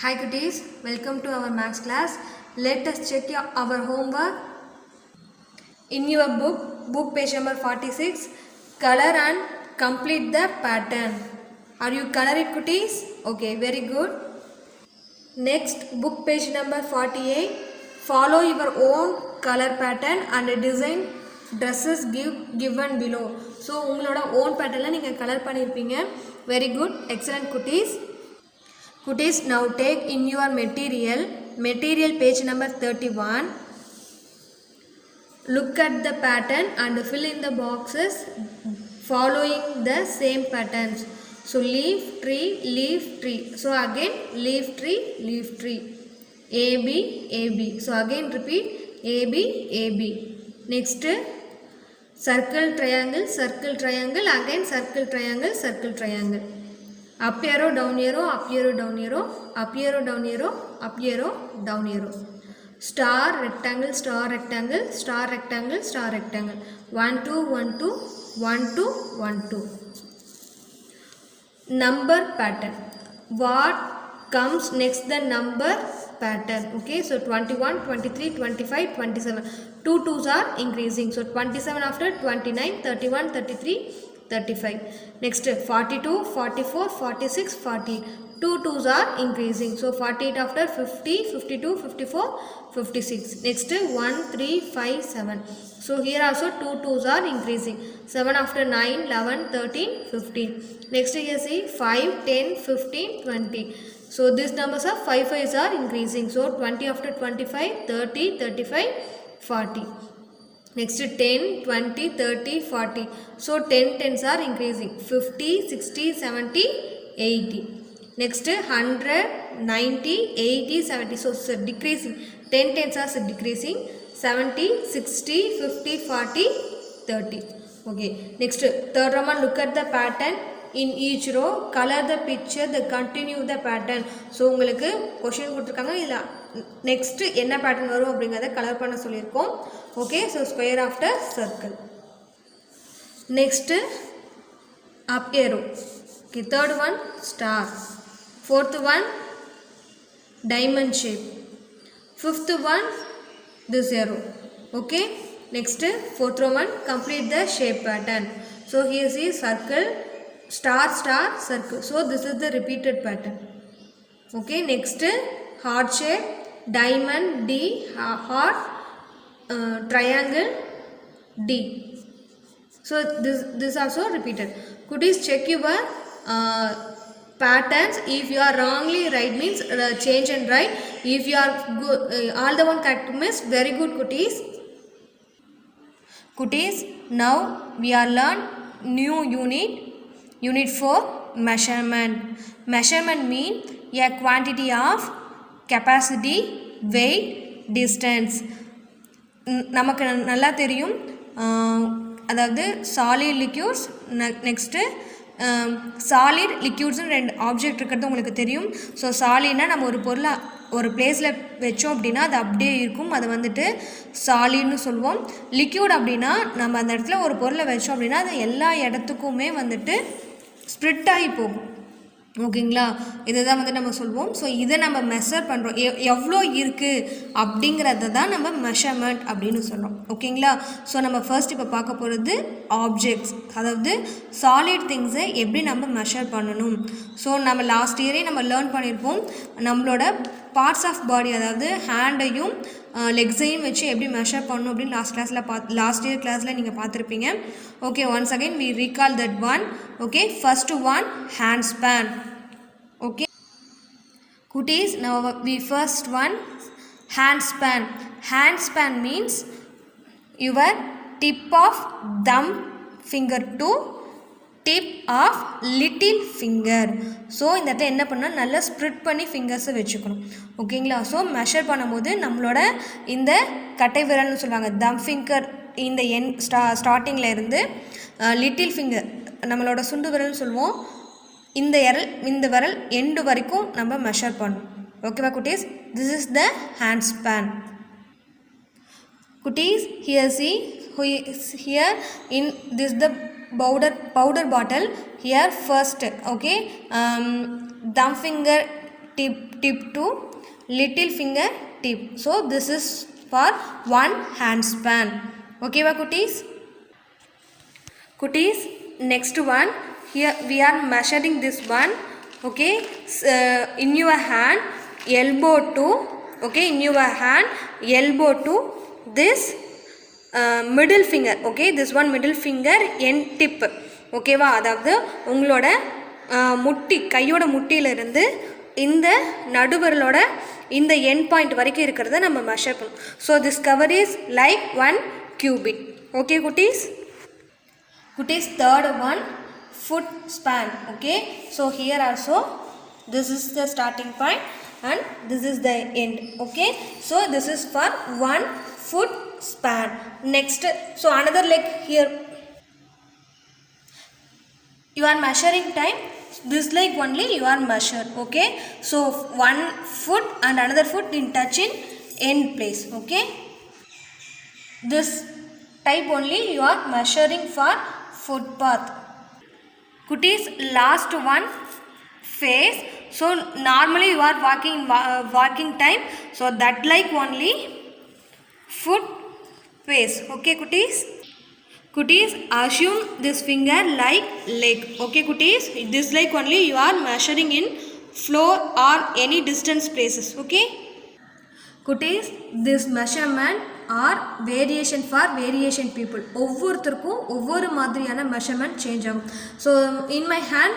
Hi cuties, welcome to our maths class. Let us check our homework. In your book page number 46, color and complete the pattern. Are you coloring cuties? Okay, very good. Next, book page number 48, follow your own color pattern and design dresses given below. So, உங்களோட own pattern நீங்க color பண்ணிருப்பீங்க. Very good, excellent cuties. Cuties, now take in your material page number 31. Look at the pattern and fill in the boxes following the same patterns. So leaf tree. So again leaf tree. AB. So again repeat AB. Next circle triangle. Again circle triangle. Up arrow, down arrow, up arrow, down arrow, up arrow, down arrow, up arrow, down arrow. Star, rectangle. 1, 2, 1, 2, 1, 2, 1, 2. Number pattern. What comes next the number pattern? Okay, so 21, 23, 25, 27. 2 2s are increasing. So 27 after 29, 31, 33, 35. Next 42, 44, 46, 40. 2 2s are increasing. So 48 after 50, 52, 54, 56. Next 1, 3, 5, 7. So here also 2 2s are increasing. 7 after 9, 11, 13, 15. Next here see 5, 10, 15, 20. So these numbers are 5 5s are increasing. So 20 after 25, 30, 35, 40. Next 10, 20, 30, 40. So 10 10s are increasing. 50, 60, 70, 80. Next 100, 90, 80, 70. So decreasing. 10 10s are decreasing. 70, 60, 50, 40, 30. Okay. Next third Roman, look at the pattern in each row. Color the picture. The continue the pattern. So உங்களுக்கு question கொடுத்திருக்காங்க. இல்ல next என்ன pattern வரும் அப்படிங்கறத colour பண்ண சொல்லிருக்கோம். Okay, so square after circle. Next up arrow. Okay, third one star. Fourth one diamond shape. Fifth one this arrow. Okay, next fourth one complete the shape pattern. So here is circle, star, circle. So this is the repeated pattern. Okay, next heart shape, diamond, D, heart, triangle, D. So this also repeated. Could you check your patterns? If you are wrongly write means change and write. If you are good, all the one correct means very good cuties. Cuties, now we are learn new unit 4 measurement. Measurement mean a quantity of capacity, weight, distance. நமக்கு நல்லா தெரியும், அதாவது solid liquids, next solid லிக்யூட்ஸ்னு ரெண்டு object இருக்கிறது உங்களுக்கு தெரியும். So சாலிட்னா நம்ம ஒரு பொருளை ஒரு பிளேஸில் வச்சோம் அப்படின்னா அது அப்படியே இருக்கும், அதை வந்துட்டு சாலிட்னு சொல்லுவோம். லிக்யூட் அப்படின்னா நம்ம அந்த இடத்துல ஒரு பொருளை வச்சோம் அப்படின்னா அது எல்லா இடத்துக்குமே வந்துட்டு ஸ்ப்ரிட் ஆகி போகும். ஓகேங்களா, இதை தான் வந்து நம்ம சொல்வோம். ஸோ இதை நம்ம மெஷர் பண்ணுறோம், எவ்வளோ இருக்குது அப்படிங்கிறத தான் நம்ம மெஷர்மெண்ட் அப்படின்னு சொல்கிறோம். ஓகேங்களா, ஸோ நம்ம ஃபர்ஸ்ட் இப்போ பார்க்க போகிறது ஆப்ஜெக்ட்ஸ், அதாவது சாலிட் திங்ஸை எப்படி நம்ம மெஷர் பண்ணணும். ஸோ நம்ம லாஸ்ட் இயரே நம்ம லேர்ன் பண்ணியிருப்போம் நம்மளோட பார்ட்ஸ் ஆஃப் பாடி, அதாவது ஹேண்டையும் லெக்ஸையும் வச்சு எப்படி மெஷர் பண்ணணும் அப்படின்னு லாஸ்ட் இயர் கிளாஸில் நீங்கள் பார்த்துருப்பீங்க. Okay, once again we recall that one. Okay, first one hand span. Okay, cuties, now we first one hand span. Hand span means your tip of thumb finger to tip of little finger. So இந்த இடத்துல என்ன பண்ணால் நல்லா spirit பண்ணி ஃபிங்கர்ஸை வச்சுக்கணும். ஓகேங்களா, so measure பண்ணும்போது நம்மளோட இந்த கட்டை விரல்னு சொல்லுவாங்க, தம் ஃபிங்கர், இந்த ஸ்டார்டிங்கில் இருந்து லிட்டில் ஃபிங்கர் நம்மளோட சுண்டு விரல்னு சொல்லுவோம், இந்த விரல் எண்டு வரைக்கும் நம்ம மெஷர் பண்ணணும். ஓகேவா குட்டீஸ், this is the hand span. குட்டீஸ், here in this the powder bottle. Here first, okay, thumb finger tip to little finger tip. So this is for one hand span. Okay va kutis? Kutis, next one, here we are measuring this one. Okay, in your hand elbow to, okay, in your hand elbow to this middle finger. Okay, this one middle finger end tip. Okay va, அதாவது உங்களோட முட்டி கையோட முட்டியில இருந்து இந்த நடுவரலோட இந்த end point வரைக்கும் இருக்கிறத நம்ம மெஷர் பண்ணும். So this cover is like 1 cubit. Okay குட்டீஸ்? Kutis, third one, foot span. Okay, so here also this is the starting point and this is the end. Okay, so this is for 1 foot span. Next, so another leg here, you are measuring time, this leg only you are measured. Okay, so 1 foot and another foot in touch in end place. Okay, this type only you are measuring for footpath. Kutis, last one, face. So normally you are walking time, so that like only foot face. Okay kutis? Kutis, assume this finger like leg. Okay kutis, this like only you are measuring in floor or any distance places. Okay kutis, this measurement or variation for variation people. ஒவ்வொருத்தருக்கும் ஒவ்வொரு மாதிரியான measurement change ஆகும். So in my hand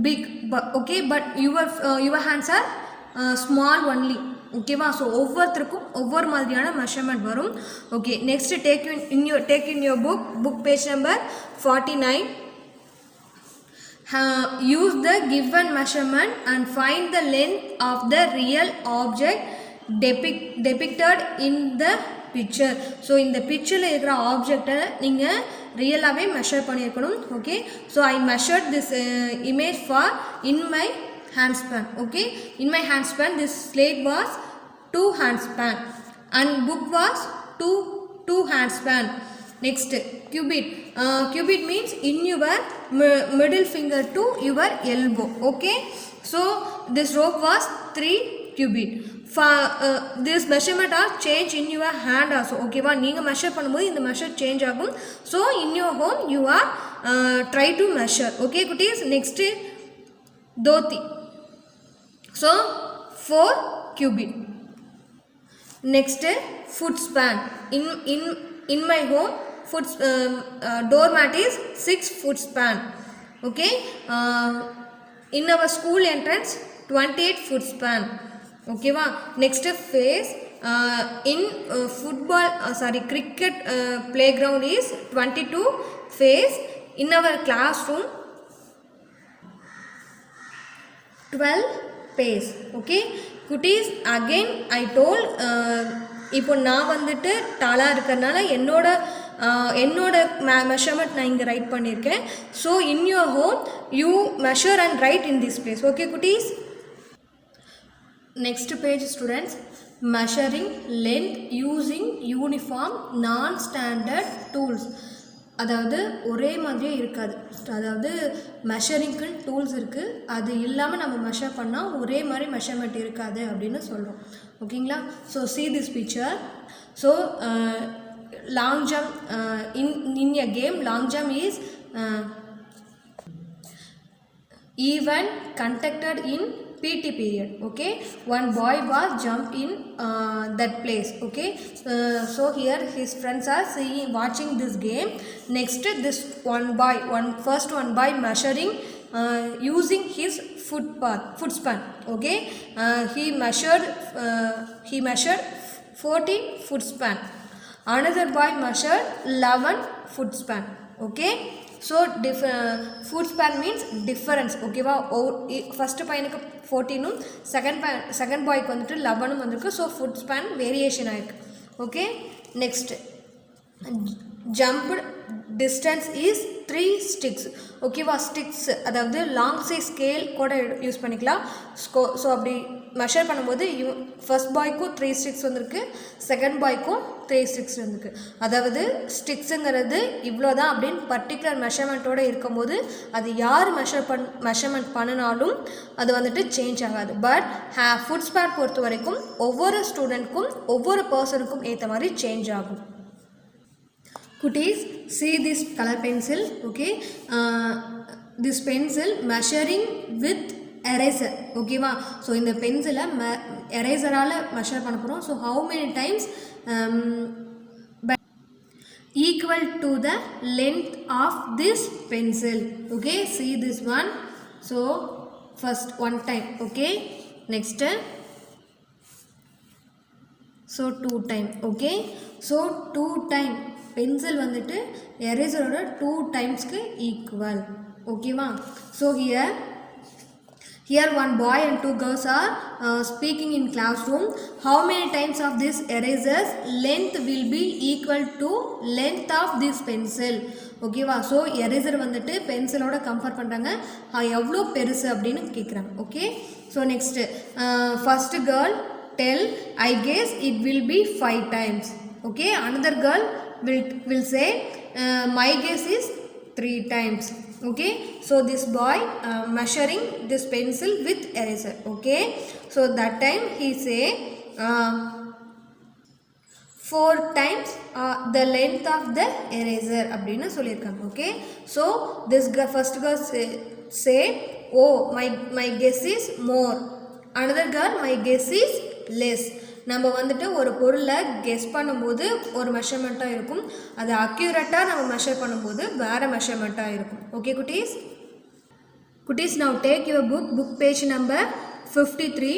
big, but okay, but your hands are small only. Okay va, so ஒவ்வொருத்தருக்கும் ஒவ்வொரு மாதிரியான measurement வரும். Okay, next take in your book page number 49. Use the given measurement and find the length of the real object depicted in the picture. So in the picture la irukra object neenga real ave measure pannirkanum. Okay, so I measured this image for in my hand span. Okay, in my hand span this slate was 2 hand span and book was 2 hand span. Next, cubit. Cubit means in your middle finger to your elbow. Okay, so this rope was 3 cubit. This measurement are change in your hand also. Okay va, நீங்க measure பண்ணும்போது இந்த measure change ஆகும். So in your home you are try to measure. Okay kutis, next dhoti. So 4 cubit. Next, foot span. In my home foot doormat is 6 foot span. Okay, in our school entrance 28 foot span. Okay va, next face. In football cricket playground is 22 face. In our classroom 12 pace. Okay kutis, again I told இப்போ நான் வந்துட்டு டாலாக இருக்கிறதுனால என்னோட measurement நான் இங்கே write பண்ணியிருக்கேன். So in your home you measure and write in this place. Okay குட்டீஸ்? Next page students, measuring length using uniform non-standard tools. அதாவது ஒரே மாதிரியே இருக்காது. அதாவது மெஷரிங்க்கு டூல்ஸ் இருக்குது, அது இல்லாமல் நம்ம மெஷர் பண்ணால் ஒரே மாதிரி மெஷர்மெண்ட் இருக்காது அப்படின்னு சொல்கிறோம். ஓகேங்களா? So see this picture. So long jump, in a game long jump is event conducted in PT period. Okay, one boy was jumped in that place. Okay, so here his friends are watching this game. Next, this first one boy measuring using his foot span. Okay, he measured 14 foot span. Another boy measured 11 foot span. Okay, so foot span means difference. Okay va, first பையனுக்கு 14 second boy க்கு வந்துட்டு 11 வந்திருக்கு. so foot span variation ஆயிருக்கு. Okay, next, jumped distance is 3 sticks. ஓகேவா, sticks அதாவது long size scale கூட use பண்ணிக்கலாம். So அப்படி மெஷர் பண்ணும்போது ஃபர்ஸ்ட் பாய்க்கும் 3 ஸ்டிக்ஸ் வந்திருக்கு, செகண்ட் பாய்க்கும் 3 ஸ்டிக்ஸ் வந்திருக்கு. அதாவது ஸ்டிக்ஸுங்கிறது இவ்வளோ தான் அப்படின்னு பர்டிகுலர் மெஷர்மெண்ட்டோடு இருக்கும்போது அது யார் மெஷர்மெண்ட் பண்ணினாலும் அது வந்துட்டு சேஞ்ச் ஆகாது. பட் ஃபுட் ஸ்பேர் பொறுத்த வரைக்கும் ஒவ்வொரு ஸ்டூடெண்ட்க்கும் ஒவ்வொரு பர்சனுக்கும் ஏற்ற மாதிரி சேஞ்ச் ஆகும். Kutis, see this color pencil, okay, this pencil measuring with eraser, okay va. So in the pencil eraser ala measure panna porom. So how many times equal to the length of this pencil, okay, see this one. So first one time, okay, next so 2 time, okay, so 2 time pencil வந்துட்டு eraser-ஓட 2 timesக்கு equal, ஓகேவா. so here one boy and 2 girls are speaking in classroom. How many times of this eraser's length will be equal to length of this pencil, ஓகேவா. So eraser வந்துட்டு பென்சிலோட compare பண்ணுறாங்க, எவ்வளோ பெருசு அப்படின்னு கேட்குறாங்க. Okay, so next first girl tell, I guess it will be 5 times. Okay, another girl will say my guess is 3 times. Okay, so this boy measuring this pencil with eraser. Okay, so that time he say 4 times the length of the eraser அப்படினு சொல்லிருக்காங்க. Okay, so this first girl say oh my guess is more, another girl my guess is less. நம்ம வந்துட்டு ஒரு பொருளை guess பண்ணும்போது ஒரு மெஷர்மெண்ட்டாக இருக்கும், அது அக்யூரேட்டாக நம்ம மெஷர் பண்ணும்போது வேறு மெஷர்மெண்ட்டாக இருக்கும். ஓகே குட்டீஸ், now take your book page number 53.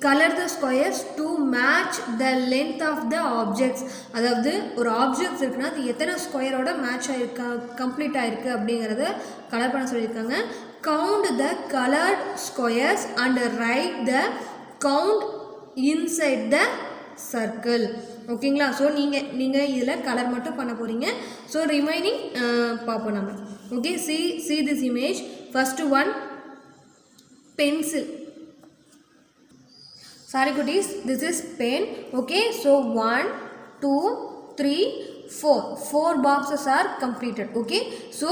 Color the squares to match the length of the objects. அதாவது ஒரு ஆப்ஜெக்ட்ஸ் இருக்குன்னா அது எத்தனை ஸ்கொயரோட மேட்ச் ஆகிருக்கா, கம்ப்ளீட் ஆகிருக்கு அப்படிங்கிறத கலர் பண்ண சொல்லியிருக்காங்க. Count the colored squares and write the count inside the circle. ஓகேங்களா. ஸோ நீங்கள் இதில் கலர் மட்டும் பண்ண போகிறீங்க. ஸோ ரிமைனிங் பார்ப்போம் நம்ம. Okay, see this image. First one pencil. Sorry kutis, this is pen. Okay, so 1 2 3 4 boxes are completed. Okay, so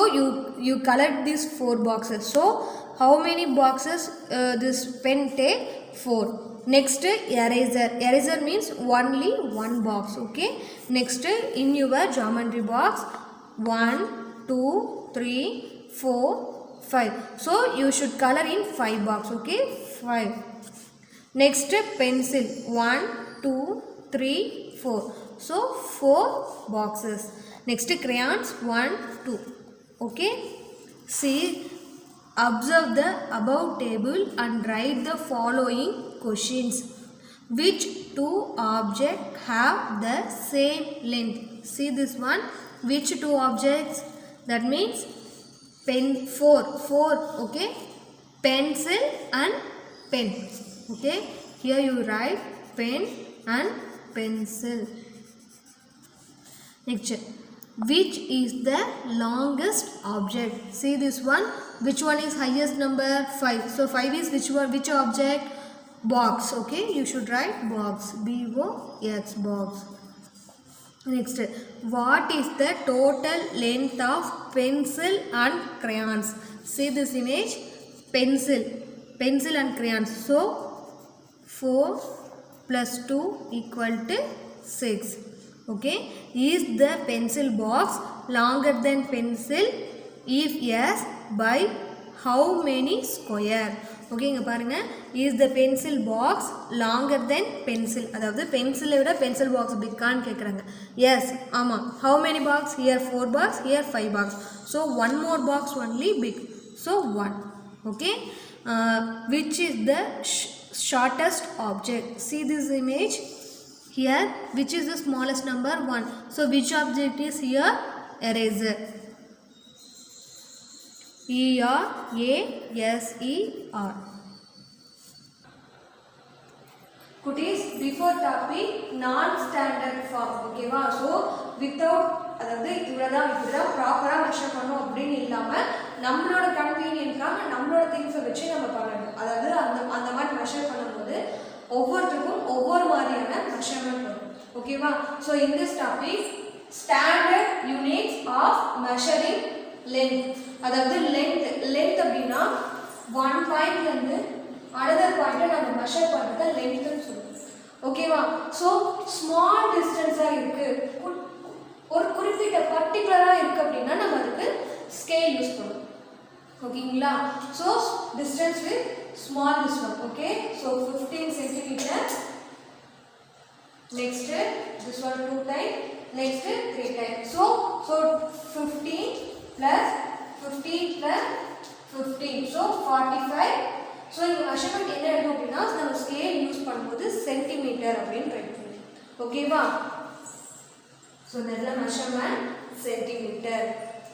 you colored these 4 boxes. So how many boxes this pen take? 4. Next eraser means only 1 box. Okay, next in your geometry box 1 2 3 4 5. So you should color in 5 box. Okay, 5. Next pencil 1 2 3 4. So 4 boxes. Next crayons 1 2. Okay, see, observe the above table and write the following questions. Which 2 objects have the same length? See this one. Which 2 objects? That means pen 4. Okay, pencil and pen. Okay, here you write pen and pencil. Next, which is the longest object? See this one. Which one is highest number? 5. So 5 is which object? Box. Okay, you should write box, B-O-X, box. Next, what is the total length of pencil and crayons? See this image. Pencil and crayons. So 4 plus 2 equal to 6. Okay, is the pencil box longer than pencil? If yes, by how many square? Okay, இங்க பாருங்க, is the pencil box longer than pencil? அதாவது பென்சிலை விட pencil box பிக்கான்னு கேட்குறாங்க. S, ஆமாம். how many box? Here 4 box, here 5 box. So one more box only big. So 1. Okay, which is the shortest object? See this image. Here, which is the smallest number? 1. So which object is here? Eraser. E-R-A-S-E-R. Kutis, before topic non-standard form. Okay, so without அதாவது இவ்வளோதான் இப்படிதான் ப்ராப்பராக measure பண்ணணும் அப்படின்னு இல்லாமல் நம்மளோட கன்வீனியன்ட்காக நம்மளோட திங்ஸை வச்சு நம்ம பண்ணணும். அதாவது அந்த மாதிரி மெஷர் பண்ணும்போது ஒவ்வொருத்தருக்கும் ஒவ்வொரு மாதிரியான மெஷர்மெண்ட் வரும். ஓகேவா? So in this topic standard units of measuring length. அதாவது லென்த் அப்படின்னா ஒன் பாயிண்ட்லேருந்து அனதர் பாயிண்ட்டை நம்ம மெஷர் பண்ணுறத லென்த்துன்னு சொல்லுவோம். ஓகேவா? ஸோ ஸ்மால் டிஸ்டன்ஸாக இருக்குது, ஒரு குறிப்பிட்ட பர்டிகுலராக இருக்குது அப்படின்னா நம்ம அதுக்கு ஸ்கேல் யூஸ் பண்ணுவோம். ஓகேங்களா? So distance with small distance. Okay, so 15 centimeter. Next this one 2 times, next 3 times. So 15 plus 15 plus 15, so 45. So இந்த மெஷர்மெண்ட் என்ன எடுக்கும் அப்படின்னா நம்ம ஸ்கேல் யூஸ் பண்ணும்போது சென்டிமீட்டர் அப்படின்னு எடுக்கணும். ஓகேவா? ஸோ இந்த மெஷர்மெண்ட் சென்டிமீட்டர்.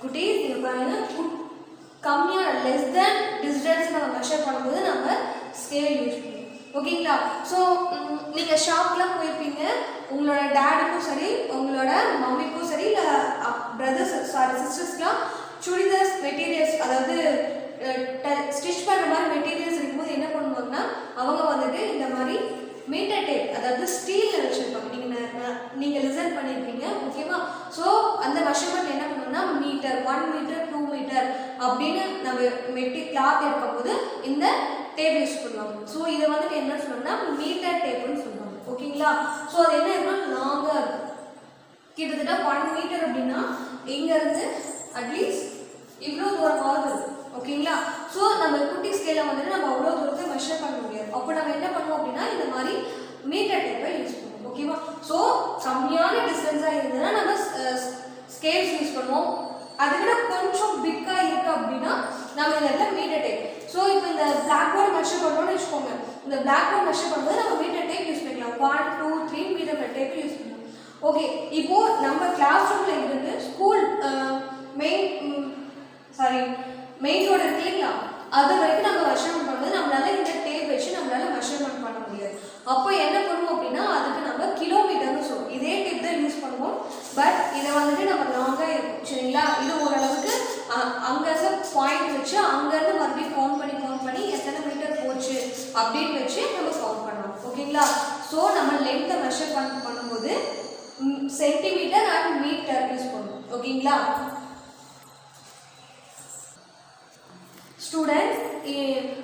குட்டீஸ் நீங்கள் பாருங்க, கம்மியாக லெஸ் தென் டிஸ்டன்ஸ் நம்ம மெஷர் பண்ணும்போது நம்ம ஸ்கேல் யூஸ் பண்ணுவோம். ஓகேங்களா? ஸோ நீங்கள் ஷாப்லாம் போயிருப்பீங்க, உங்களோட டேடுக்கும் சரி உங்களோட மம்மிக்கும் சரி இல்லை பிரதர்ஸ் சிஸ்டர்ஸ்லாம் சுடிதார்ஸ் மெட்டீரியல்ஸ் அதாவது ஸ்டிச் பண்ணுற மாதிரி மெட்டீரியல்ஸ் இருக்கும்போது என்ன பண்ணுவாங்கன்னா அவங்க வந்துட்டு இந்த மாதிரி மீட்டர் டேப் அதாவது ஸ்டீலில் வச்சுருப்பாங்க. நீங்கள் லிசன் பண்ணியிருப்பீங்க. ஓகேவா? ஸோ அந்த மெஷர்மெண்ட் என்ன பண்ணுவோம்னா மீட்டர், 1 மீட்டர் 2 மீட்டர் அப்படின்னு நம்ம கிளாத் எடுக்கும்போது இந்த டேப் யூஸ் பண்ணுவாங்க. ஸோ இதை வந்துட்டு என்ன சொல்லுவாங்கன்னா மீட்டர் டேப்னு சொல்லுவாங்க. ஓகேங்களா? ஸோ அது என்ன இருக்குன்னா லாங்காக இருக்கும். கிட்டத்தட்ட 1 மீட்டர் அப்படின்னா இங்கேருந்து அட்லீஸ்ட் இவ்வளோ தூரமாவது இருக்கும். ஓகேங்களா? ஸோ நம்ம குட்டி ஸ்கேலை வந்துட்டு நம்ம அவ்வளோ தூரத்தை மெஷர் பண்ண முடியாது. அப்போ நம்ம என்ன பண்ணுவோம் அப்படின்னா இந்த மாதிரி மீட்டர் டேப்பை யூஸ் பண்ணுவோம். ஓகேவா? ஸோ கம்மியான டிஸ்டன்ஸாக இருந்ததுன்னா நம்ம ஸ்கேல்ஸ் யூஸ் பண்ணுவோம். அதை விட கொஞ்சம் பிக்காக இருக்குது அப்படின்னா நம்ம இந்த இடத்துல மீட்டர் டேப். ஸோ இப்போ இந்த பிளாக் போர்டு மெஷர் பண்ணுறோம்னு வச்சுக்கோங்க. இந்த பிளாக் போர்டு மெஷர் பண்ணும்போது நம்ம மீட்டர் டேப் யூஸ் பண்ணிக்கலாம். 1 2 3 மீட்டர் டேப் யூஸ் பண்ணுவோம். ஓகே, இப்போது நம்ம கிளாஸ் ரூமில் இருந்து ஸ்கூல் மெயின் ரோடு இருக்கு இல்லைங்களா, அது வரைக்கும் நம்ம மெஷர்மெண்ட் பண்ணும்போது நம்மளால இந்த டேப் வச்சு நம்மளால மெஷர்மெண்ட் பண்ண முடியாது. அப்போ என்ன பண்ணுவோம் அப்படின்னா அதுக்கு நம்ம கிலோமீட்டர்னு சொல்லுவோம். இதே டேப் தான் யூஸ் பண்ணுவோம், பட் இதை வந்துட்டு நம்ம லாங்காக இருக்கும். சரிங்களா? இது ஓரளவுக்கு அங்கே பாயிண்ட் வச்சு அங்கேருந்து மறுபடியும் கவுண்ட் பண்ணி எத்தனை மீட்டர் போச்சு அப்படின்னு வச்சு நம்ம கவுண்ட் பண்ணலாம். ஓகேங்களா? ஸோ நம்ம லென்த்தை மெஷர் பண்ணும்போது சென்டிமீட்டர் அண்ட் மீட்டர் யூஸ் பண்ணுவோம். ஓகேங்களா ஸ்டூடெண்ட்ஸ்?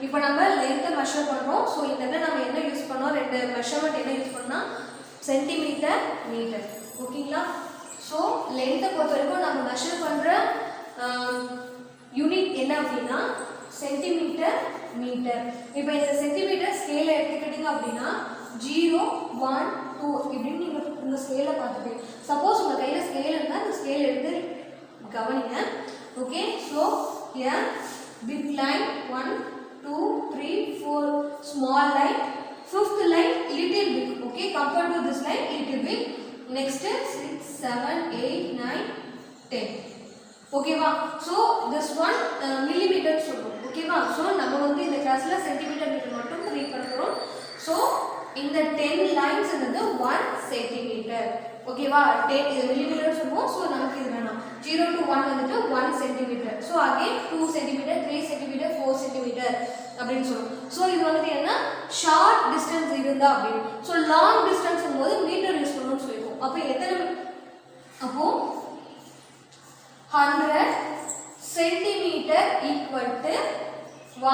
இப்போ நம்ம லென்த்தை மெஷர் பண்ணுறோம். ஸோ இந்த நம்ம என்ன யூஸ் பண்ணோம், ரெண்டு மெஷர்மெண்ட் என்ன யூஸ் பண்ணால் சென்டிமீட்டர் மீட்டர். ஓகேங்களா? ஸோ லென்த்தை பொறுத்த வரைக்கும் நம்ம மெஷர் பண்ணுற யூனிட் என்ன அப்படின்னா சென்டிமீட்டர் மீட்டர். இப்போ இந்த சென்டிமீட்டர் ஸ்கேலை எடுத்துக்கிட்டிங்க அப்படின்னா 0 1 2 இப்படின்னு நீங்கள் இந்த ஸ்கேலை பார்த்துப்பீங்க. சப்போஸ் உங்கள் கையில் ஸ்கேல் இருந்தால் அந்த ஸ்கேல் எடுத்து கவனிங்க. ஓகே, ஸோ ஏன் big line 1 2 3 4 small line, fifth line little big. Okay, compared to this line little big. Next 6 7 8 9 10. Okay va? So this one millimeter சொல்றோம். Okay va? So நம்ம வந்து இந்த கிளாஸ்ல சென்டிமீட்டர் மீட்டர் மட்டும் ரீட் பண்றோம். So இந்த 10 lines என்னது 1 சென்டிமீட்டர். Okay va? 10 இது millimeter சொல்றோம். So நமக்கு இது வேணும் 0 to 1 வந்துட்டு 1 centimetre. So again 2 centimetre 3 centimetre 4 centimetre அப்படின்னு சொல்லுவோம். ஸோ இது வந்துட்டு என்ன ஷார்ட் டிஸ்டன்ஸ் இருந்தால் அப்படின்னு. ஸோ லாங் டிஸ்டன்ஸ் போது மீட்டர் யூஸ் பண்ணணும்னு சொல்லியிருக்கோம். அப்போ எத்தனை அப்போ 100 சென்டிமீட்டர் ஈக்குவல் டு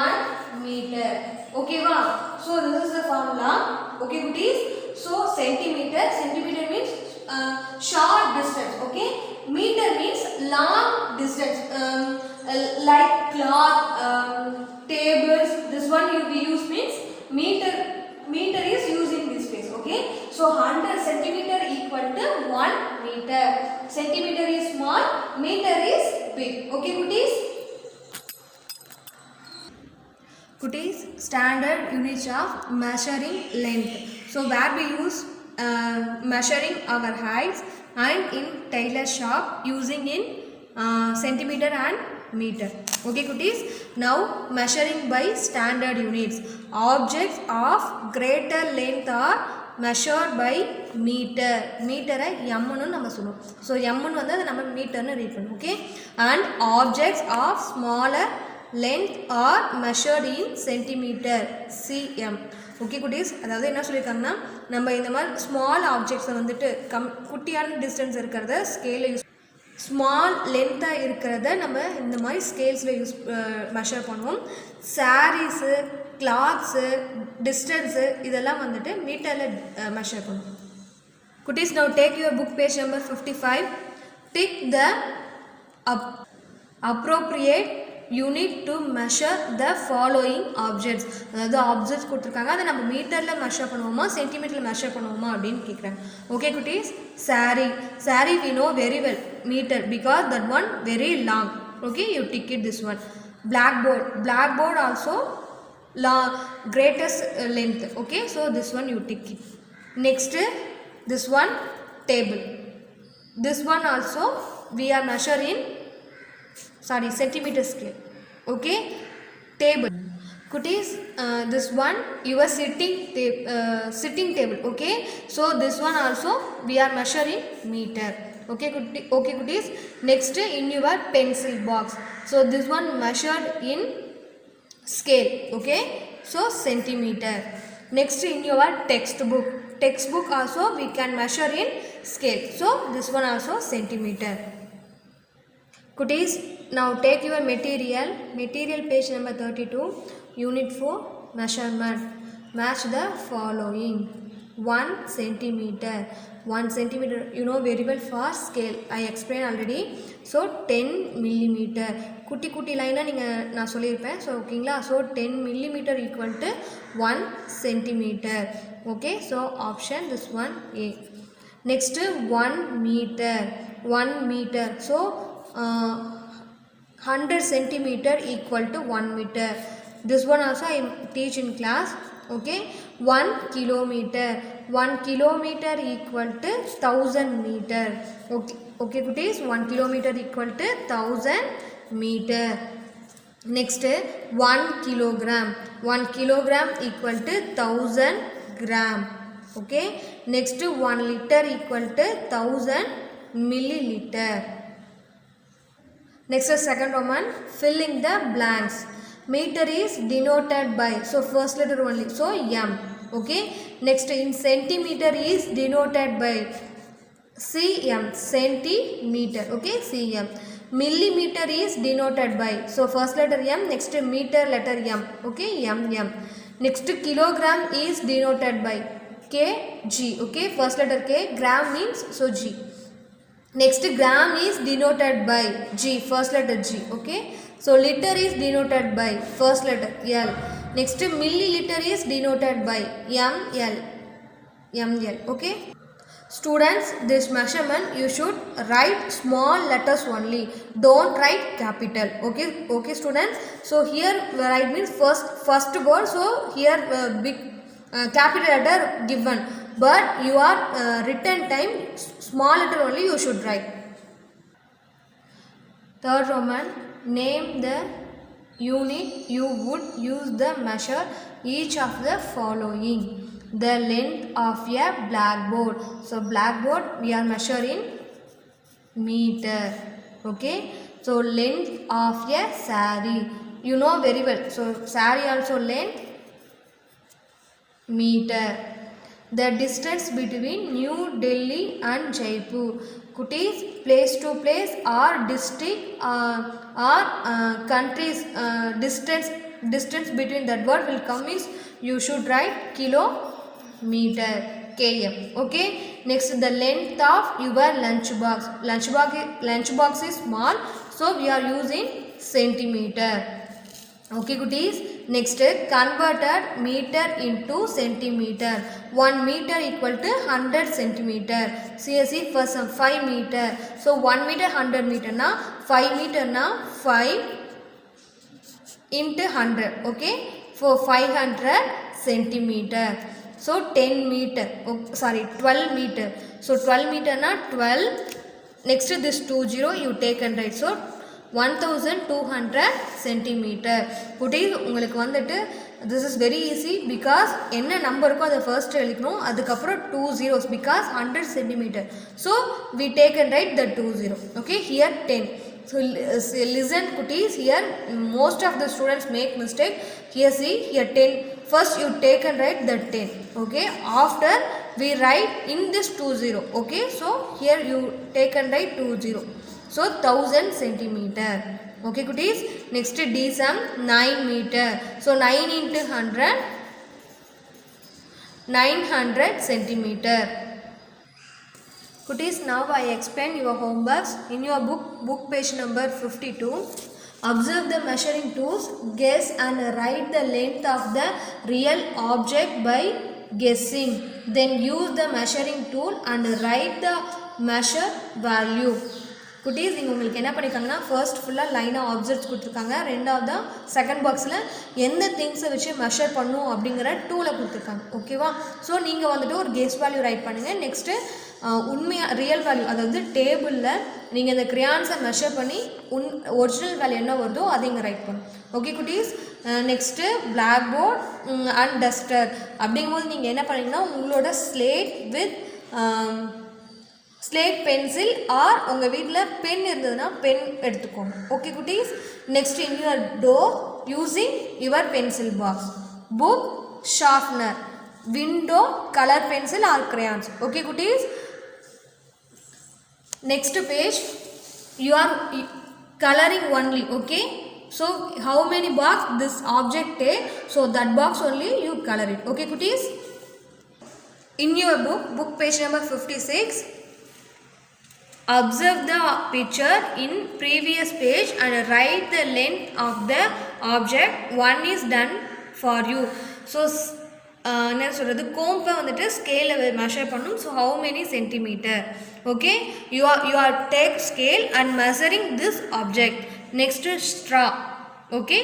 1 மீட்டர். ஓகேவா? So this is the formula. Okay குட்டீஸ்? So centimetre means short distance. Okay, meter means long distance, like cloth, tables. This one we use means meter is used in this case. Okay, so 100 centimeter equal to 1 meter. Centimeter is small, meter is big. Okay kutis? Kutis, standard units of measuring length. So where we use measuring our heights and in tailor shop using in centimeter and meter. Okay kutis? Now measuring by standard units. Objects of greater length are measured by meter. மீட்டரை எம்னு நம்ம சொல்லுவோம். So எம்னு வந்து அதை நம்ம மீட்டர்னு read பண்ணுவோம். Okay. And objects of smaller length are measured in centimeter cm. Okay குட்டீஸ், அதாவது என்ன சொல்லியிருக்காங்கன்னா நம்ம இந்த மாதிரி ஸ்மால் ஆப்ஜெக்ட்ஸை வந்துட்டு குட்டியான டிஸ்டன்ஸ் இருக்கிறத ஸ்கேலில் யூஸ், ஸ்மால் லென்த்தாக இருக்கிறத நம்ம இந்த மாதிரி ஸ்கேல்ஸில் யூஸ் மெஷர் பண்ணுவோம். சாரீஸு, கிளாத்ஸு, டிஸ்டன்ஸு இதெல்லாம் வந்துட்டு மீட்டரில் மெஷர் பண்ணுவோம். குட்டீஸ், now take your book page number 55. Tick the appropriate unit to measure the following objects. அதாவது ஆப்ஜெக்ட்ஸ் கொடுத்துருக்காங்க, அதை நம்ம மீட்டரில் மெஷர் பண்ணுவோமா சென்டிமீட்டரில் மெஷர் பண்ணுவோமா அப்படின்னு கேட்குறாங்க. ஓகே குட்டீஸ், saree we know very well meter because that one very long. Okay, you tick it this one. Blackboard also long, greatest length. Okay, so this one you tick it. Next this one table, this one also we are measuring centimeter scale. Okay, table. Kutis, this one your sitting table. Okay, so this one also we are measuring meter. Okay kutis. Next in your pencil box, so this one measured in scale. Okay, so centimeter. Next in your textbook also we can measure in scale, so this one also centimeter. Kutis, now take your material page number 32, unit 4, measurement. Match the following. 1 centimeter, you know very well for scale, I explained already. So 10 millimeter, குட்டி லைனாக நான் சொல்லியிருப்பேன். So ஓகேங்களா. So 10 millimeter equal to 1 centimeter. Okay, so option this one A. Next 1 meter, so 100 centimeter equal to 1 meter. This one also I teach in class. Okay, 1 kilometer equal to 1000 meter. Okay kutis, 1 kilometer equal to 1000 meter. Next 1 kilogram equal to 1000 gram. Okay, next 1 liter equal to 1000 milliliter. Next second Roman, filling the blanks. Meter is denoted by, so first letter only, so m. Okay, next in centimeter is denoted by cm, centimeter. Okay, cm. Millimeter is denoted by, so first letter m, next meter letter m. Okay, mm. Next kilogram is denoted by kg. Okay, first letter k, gram means so g. Next gram is denoted by G, first letter G. Okay, so liter is denoted by first letter L. Next milliliter is denoted by ml. Okay, students, this measurement you should write small letters only, don't write capital. Okay students, so here write means first word, so here big capital letter given, but your written time small letter only you should write. Third Roman, name the unit you would use to measure each of the following. The length of a blackboard, so blackboard we are measuring meter. Okay, so length of a saree, you know very well, so saree also length meter. The distance between New Delhi and Jaipur. Kutis, place to place or district or countries, distance between that word will come is you should write kilometer, km. Okay, next the length of your lunch box is small, so we are using centimeter. Okay kutis, next converted meter into centimeter. 1 meter equal to 100 centimeter. CSE for some 5 meter, so 1 meter 100 meter na 5 meter na 5 into 100. Okay, for 500 centimeter. So 10 meter, 12 meter, so 12 meter na 12. Next this 20 you take and write, so 1200 centimeter. குட்டீஸ், உங்களுக்கு வந்துட்டு this is very easy because என்ன number இருக்கோ அதை first எழுதிக்கணும், அதுக்கப்புறம் 2 zeros because 100 centimeter. So we take and write the 20. Okay, here 10. So listen kuttis, here most of the students make mistake. Here see, here 10. First you take and write the 10. Okay, after we write in this 20. Okay, so here you take and write 20. So 1000 centimeter. Okay kuttis, next D sum 9 meter. So 9 into 100, 900 centimeter. Kuttis, now I explain your homeworks. In your book page number 52, observe the measuring tools, guess and write the length of the real object by guessing. Then use the measuring tool and write the measure value. குட்டீஸ், இங்கே உங்களுக்கு என்ன பண்ணியிருக்காங்கன்னா first ஃபுல்லாக லைனாக objects கொடுத்துருக்காங்க, ரெண்டாவது second பாக்ஸில் எந்த திங்ஸை வச்சு மெஷர் பண்ணும் அப்படிங்கிற டூலை கொடுத்துருக்காங்க. ஓகேவா? ஸோ நீங்கள் வந்துட்டு ஒரு கெஸ் வேல்யூ ரைட் பண்ணுங்கள். நெக்ஸ்ட்டு உண்மையாக ரியல் வேல்யூ, அதாவது டேபிளில் நீங்கள் இந்த கிரையான்ஸை மெஷர் பண்ணி ஒரிஜினல் வேல்யூ என்ன வருதோ அதை இங்கே ரைட் பண்ணும். ஓகே குட்டீஸ், next blackboard and duster அப்படிங்கும்போது நீங்கள் என்ன பண்ணீங்கன்னா உங்களோட slate with slate pencil or உங்கள் வீட்டில் பென் இருந்ததுன்னா பென் எடுத்துக்கோங்க. ஓகே குட்டீஸ், next in your door using your pencil box, book sharpener, window colour pencil or crayons. Okay குட்டீஸ், next page you are coloring only. Okay, so how many box this object take, so that box only you color it. Okay kutties, in your book page number 56, observe the picture in previous page and write the length of the object. One is done for you. So என்ன சொல்கிறது, கோம்பை வந்துட்டு ஸ்கேலில் measure பண்ணும். So how many centimetre. Okay, you are take scale and measuring this object. Next straw. Okay,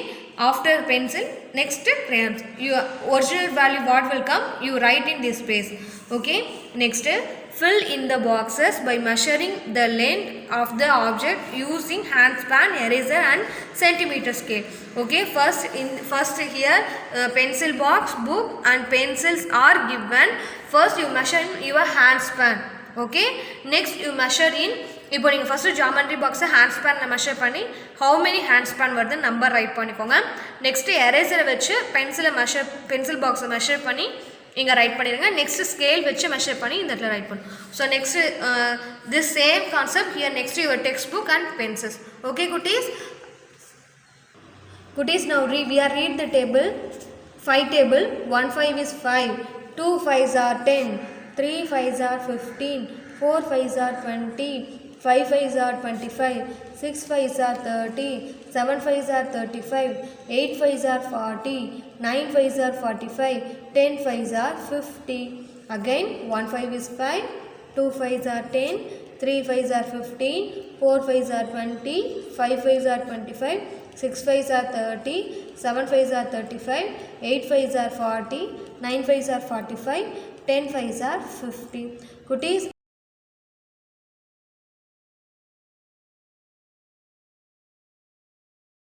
after pencil, next crayons. Your original value what will come, you write in this space. Okay, next fill in the boxes by measuring the length of the object using hand span, eraser and centimeter scale. Okay, first here pencil box, book and pencils are given. First you measure in your hand span. Okay, next you measure in, இப்போ நீங்கள் first geometry பாக்ஸை hand ஸ்பேனில் measure பண்ணி how many hand span வருது number right பண்ணிக்கோங்க. Next எரேசரை வச்சு pencil பாக்ஸை measure பண்ணி இங்கே ரைட் பண்ணிடுங்க. நெக்ஸ்ட்டு ஸ்கேல் வச்சு மெஷர் பண்ணி இந்த இடத்துல ரைட் பண்ணும். So next this same concept here next your text book and pencils. Okay குட்டீஸ், now we are read the table, 5 table. 1 5 is 5, 2 5s are 10, 3 5s are 15, 4 5s are 20, 5 5s are 25, 6 5s are 30, 7 5s are 35, 8 5s are 40, 9 5s are 45, 10 5s are 50. Again 1 5 is 5, 2 5s are 10, 3 5s are 15, 4 5s are 20, 5 5s are 25, 6 5s are 30, 7 5s are 35, 8 5s are 40, 9 5s are 45, 10 5s are 50. Kutis.